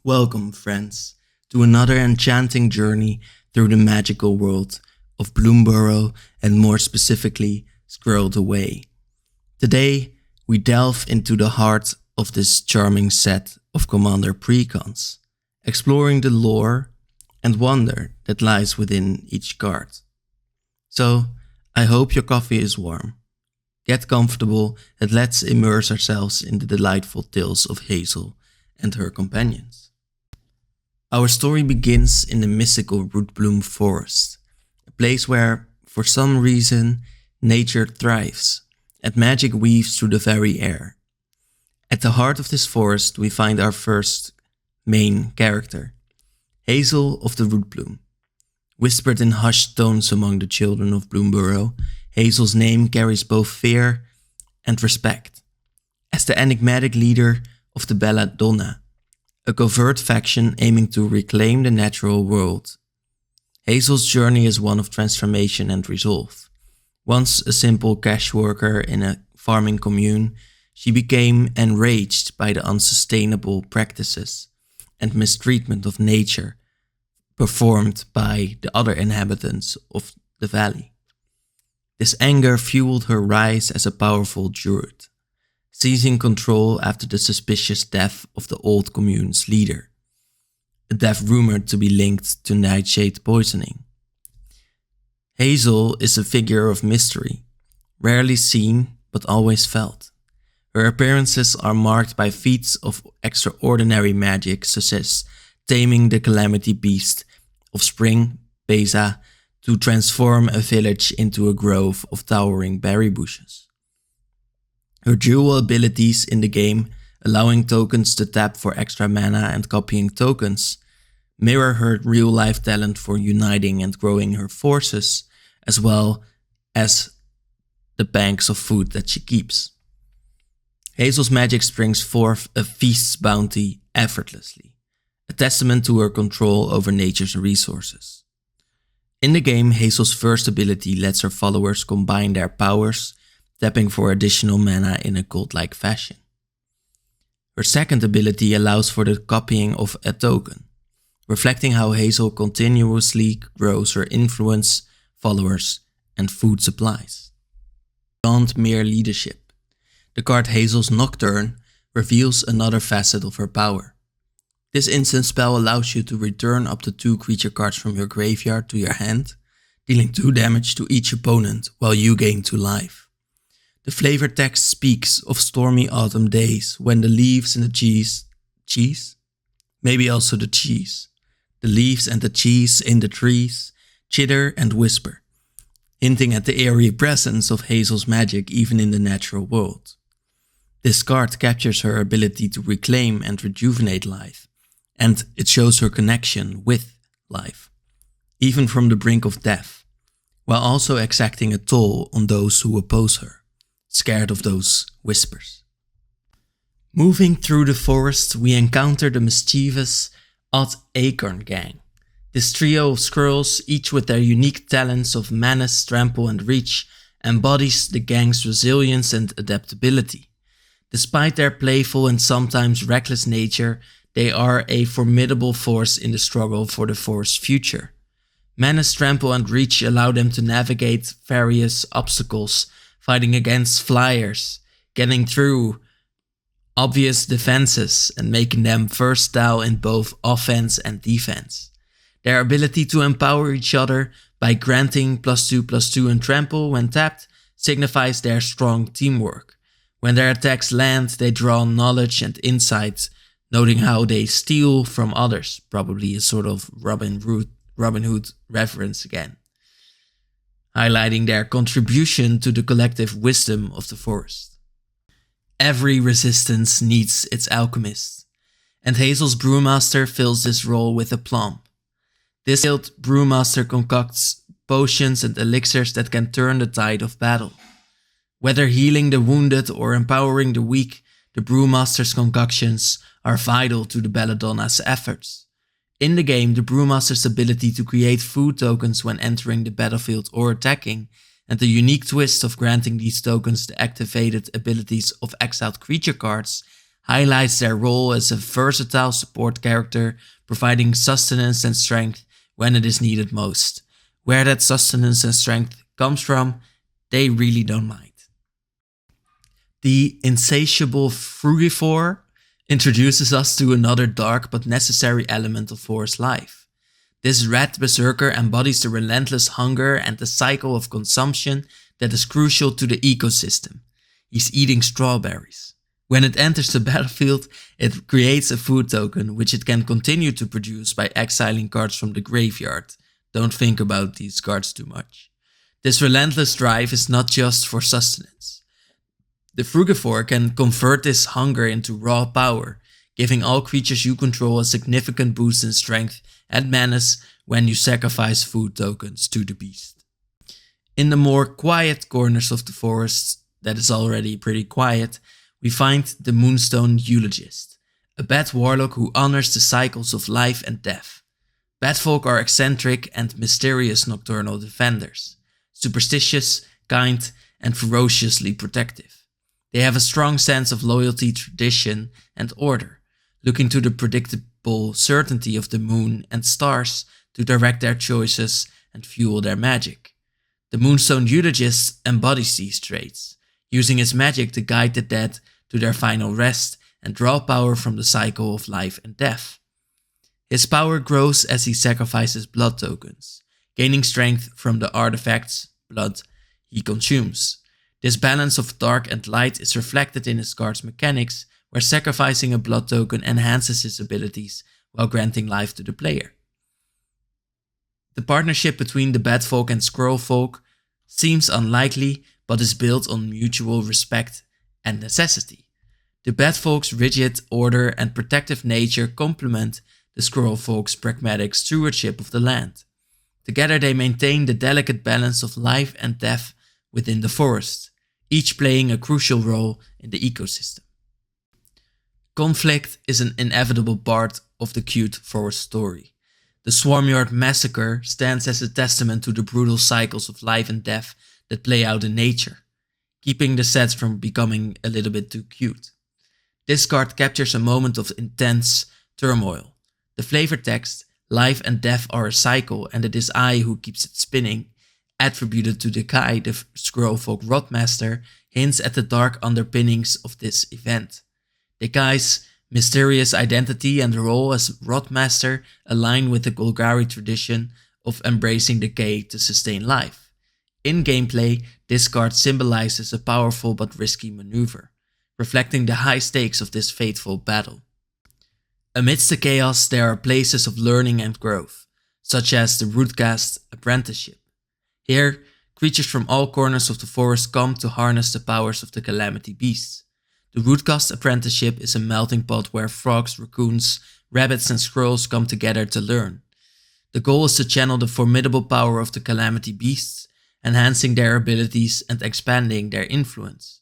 Welcome, friends, to another enchanting journey through the magical world of Bloomburrow and more specifically, Squirreled Away. Today, we delve into the heart of this charming set of Commander precons, exploring the lore and wonder that lies within each card. So, I hope your coffee is warm. Get comfortable and let's immerse ourselves in the delightful tales of Hazel and her companions. Our story begins in the mystical Rootbloom Forest, a place where, for some reason, nature thrives and magic weaves through the very air. At the heart of this forest, we find our first main character, Hazel of the Rootbloom. Whispered in hushed tones among the children of Bloomburrow, Hazel's name carries both fear and respect. As the enigmatic leader of the Belladonna, a covert faction aiming to reclaim the natural world. Hazel's journey is one of transformation and resolve. Once a simple cash worker in a farming commune, she became enraged by the unsustainable practices and mistreatment of nature performed by the other inhabitants of the valley. This anger fueled her rise as a powerful druid, seizing control after the suspicious death of the old commune's leader, a death rumored to be linked to nightshade poisoning. Hazel is a figure of mystery, rarely seen but always felt. Her appearances are marked by feats of extraordinary magic such as taming the calamity beast of spring, Beza, to transform a village into a grove of towering berry bushes. Her dual abilities in the game, allowing tokens to tap for extra mana and copying tokens, mirror her real-life talent for uniting and growing her forces, as well as the banks of food that she keeps. Hazel's magic springs forth a feast's bounty effortlessly, a testament to her control over nature's resources. In the game, Hazel's first ability lets her followers combine their powers, tapping for additional mana in a cult-like fashion. Her second ability allows for the copying of a token, reflecting how Hazel continuously grows her influence, followers, and food supplies. Beyond mere leadership, the card Hazel's Nocturne reveals another facet of her power. This instant spell allows you to return up to 2 creature cards from your graveyard to your hand, dealing 2 damage to each opponent while you gain 2 life. The flavor text speaks of stormy autumn days when the leaves and the cheese? Maybe also the cheese. The leaves and the cheese in the trees chitter and whisper, hinting at the eerie presence of Hazel's magic even in the natural world. This card captures her ability to reclaim and rejuvenate life, and it shows her connection with life, even from the brink of death, while also exacting a toll on those who oppose her, scared of those whispers. Moving through the forest, we encounter the mischievous Odd Acorn Gang. This trio of squirrels, each with their unique talents of menace, trample and reach, embodies the gang's resilience and adaptability. Despite their playful and sometimes reckless nature, they are a formidable force in the struggle for the forest's future. Menace, trample and reach allow them to navigate various obstacles, fighting against flyers, getting through obvious defenses and making them versatile in both offense and defense. Their ability to empower each other by granting +2/+2 and trample when tapped signifies their strong teamwork. When their attacks land, they draw knowledge and insight, noting how they steal from others, probably a sort of Robin Hood reference again, highlighting their contribution to the collective wisdom of the forest. Every resistance needs its alchemist, and Hazel's Brewmaster fills this role with aplomb. This skilled Brewmaster concocts potions and elixirs that can turn the tide of battle. Whether healing the wounded or empowering the weak, the Brewmaster's concoctions are vital to the Belladonna's efforts. In the game, the Brewmaster's ability to create food tokens when entering the battlefield or attacking, and the unique twist of granting these tokens the activated abilities of exiled creature cards highlights their role as a versatile support character, providing sustenance and strength when it is needed most. Where that sustenance and strength comes from, they really don't mind. The insatiable frugivore introduces us to another dark but necessary element of forest life. This rat berserker embodies the relentless hunger and the cycle of consumption that is crucial to the ecosystem. He's eating strawberries. When it enters the battlefield, it creates a food token which it can continue to produce by exiling cards from the graveyard. Don't think about these cards too much. This relentless drive is not just for sustenance. The frugivore can convert this hunger into raw power, giving all creatures you control a significant boost in strength and menace when you sacrifice food tokens to the beast. In the more quiet corners of the forest, that is already pretty quiet, we find the Moonstone Eulogist, a bat warlock who honors the cycles of life and death. Batfolk are eccentric and mysterious nocturnal defenders, superstitious, kind, and ferociously protective. They have a strong sense of loyalty, tradition, and order, looking to the predictable certainty of the moon and stars to direct their choices and fuel their magic. The Moonstone Eulogist embodies these traits, using his magic to guide the dead to their final rest and draw power from the cycle of life and death. His power grows as he sacrifices blood tokens, gaining strength from the artifacts, blood, he consumes. This balance of dark and light is reflected in his card's mechanics, where sacrificing a blood token enhances his abilities while granting life to the player. The partnership between the Batfolk and Squirrelfolk seems unlikely, but is built on mutual respect and necessity. The Batfolk's rigid order and protective nature complement the Squirrelfolk's pragmatic stewardship of the land. Together they maintain the delicate balance of life and death within the forest, each playing a crucial role in the ecosystem. Conflict is an inevitable part of the cute forest story. The Swarmyard Massacre stands as a testament to the brutal cycles of life and death that play out in nature, keeping the sets from becoming a little bit too cute. This card captures a moment of intense turmoil. The flavor text, life and death are a cycle and it is I who keeps it spinning, attributed to the Kai, the Squirrelfolk Rotmaster, hints at the dark underpinnings of this event. The Kai's mysterious identity and role as Rotmaster align with the Golgari tradition of embracing decay to sustain life. In gameplay, this card symbolizes a powerful but risky maneuver, reflecting the high stakes of this fateful battle. Amidst the chaos, there are places of learning and growth, such as the Rootcast Apprenticeship. Here, creatures from all corners of the forest come to harness the powers of the Calamity Beasts. The Rootcast Apprenticeship is a melting pot where frogs, raccoons, rabbits and squirrels come together to learn. The goal is to channel the formidable power of the Calamity Beasts, enhancing their abilities and expanding their influence.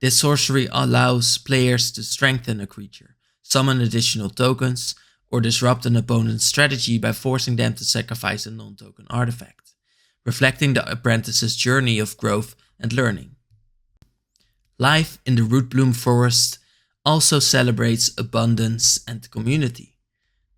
This sorcery allows players to strengthen a creature, summon additional tokens, or disrupt an opponent's strategy by forcing them to sacrifice a non-token artifact, reflecting the apprentice's journey of growth and learning. Life in the Rootbloom Forest also celebrates abundance and community.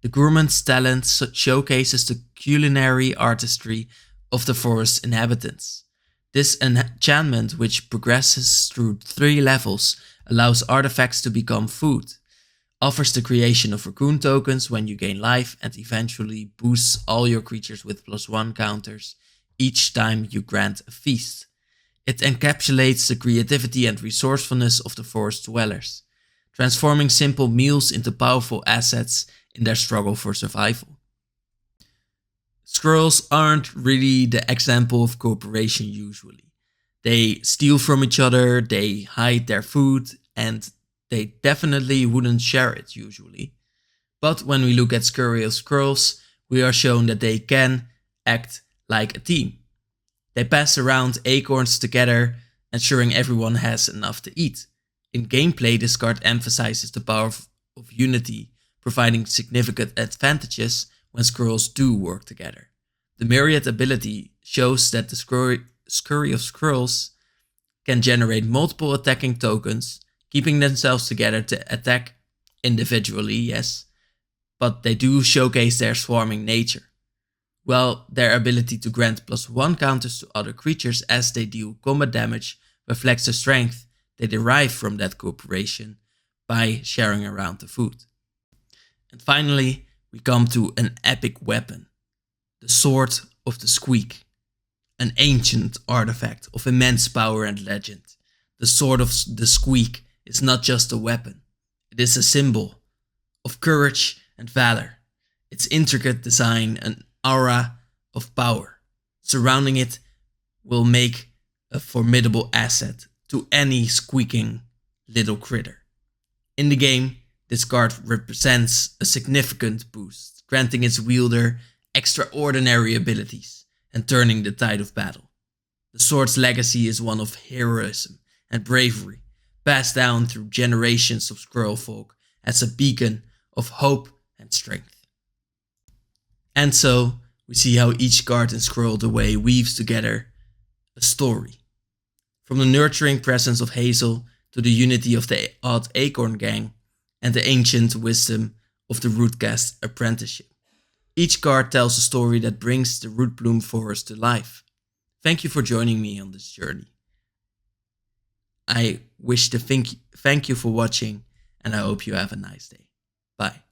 The gourmand's talent showcases the culinary artistry of the forest's inhabitants. This enchantment, which progresses through 3 levels, allows artifacts to become food, offers the creation of raccoon tokens when you gain life, and eventually boosts all your creatures with +1 counters each time you grant a feast. It encapsulates the creativity and resourcefulness of the forest dwellers, transforming simple meals into powerful assets in their struggle for survival. Squirrels aren't really the example of cooperation usually. They steal from each other, they hide their food, and they definitely wouldn't share it usually. But when we look at Scurry of Squirrels, we are shown that they can act like a team. They pass around acorns together, ensuring everyone has enough to eat. In gameplay, this card emphasizes the power of unity, providing significant advantages when squirrels do work together. The Myriad ability shows that the Scurry of Squirrels can generate multiple attacking tokens, keeping themselves together to attack individually, yes, but they do showcase their swarming nature. While their ability to grant +1 counters to other creatures as they deal combat damage reflects the strength they derive from that cooperation by sharing around the food. And finally, we come to an epic weapon, the Sword of the Squeak, an ancient artifact of immense power and legend. The Sword of the Squeak is not just a weapon, it is a symbol of courage and valor. Its intricate design and aura of power surrounding it will make a formidable asset to any squeaking little critter. In the game, this card represents a significant boost, granting its wielder extraordinary abilities and turning the tide of battle. The sword's legacy is one of heroism and bravery, passed down through generations of squirrel folk as a beacon of hope and strength. And so, we see how each card in Squirreled Away weaves together a story. From the nurturing presence of Hazel to the unity of the Odd Acorn Gang and the ancient wisdom of the Rootcast Apprenticeship. Each card tells a story that brings the Rootbloom Forest to life. Thank you for joining me on this journey. I wish to thank you for watching, and I hope you have a nice day. Bye.